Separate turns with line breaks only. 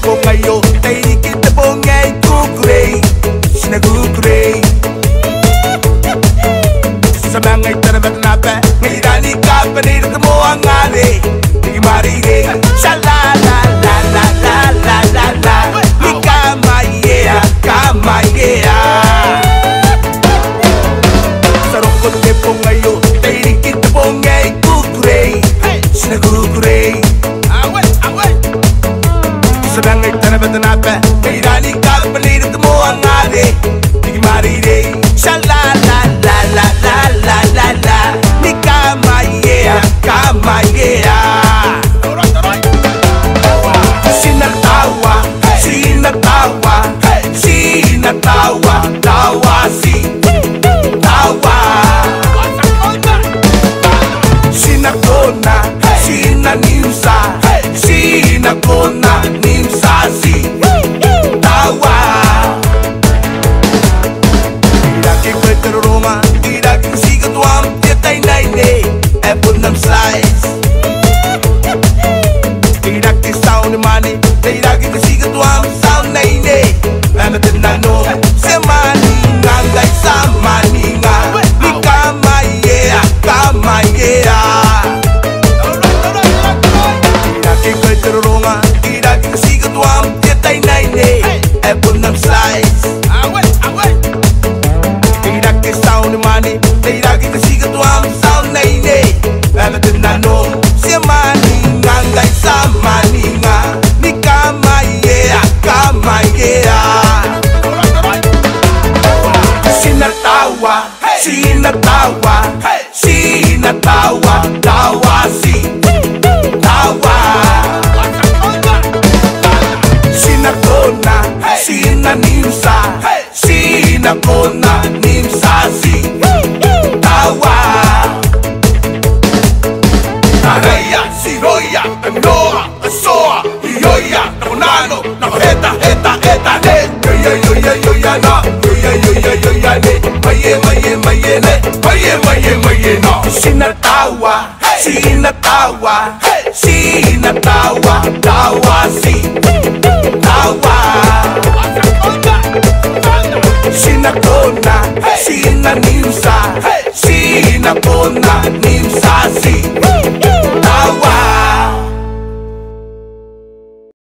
po ngayon, ay kita po ngay kukulay, sinagukulay. Sa mga itarabat na pa, ngayon ani ka, panirad mo ang ali, di marinig. Sha la la la la la la la la, di kamayea, kamayea. Sa rungkot ke po ngayon, ay kita po ngay kukulay, sinagukulay. Sa mga itarabat na pa, ngayon ani ka, panirad mo ang ali, di marinig. Sha la la la la la la la la, ni kamayea, kamayea. Sinatawa, sinatawa, sinatawa, tawa si tawa. Sinakona, sinanimsa, sinakona, nimsa si tawa. Iraki kweteroma, iraki sigatuam, tietay naine, epon nam slice. Iraki sound money, iraki sigatuam, sound naine, ematin nano, semani ngangay sa maninga, ni kamayea, kamayea. Iraki kweteroma, iraki sigatuam, tietay naine, epon nam slice. Iraki sound money, iraki sigatuam, sound naine, ematin nano, semani ngangay sa maninga, ni kamayea, kamayea. Sinatawa, sinatawa, sinatawa, tawa si tawa. Sinakona, sinanimsa, sinakona, nimsa si tawa. Taraya, siroya, anoa, asoa, iyoya, nakunano, nakaheta, heta, heta, ne. Yoya, yoya, yoya, na. Yoya, yoya, yoya, ne. Maye, maye, maye, ne. Maye, maye, maye, na. Sinatawa, sinatawa, sinatawa, tawa si tawa. Sinakona, sinanimsa, sinakona, nimsa si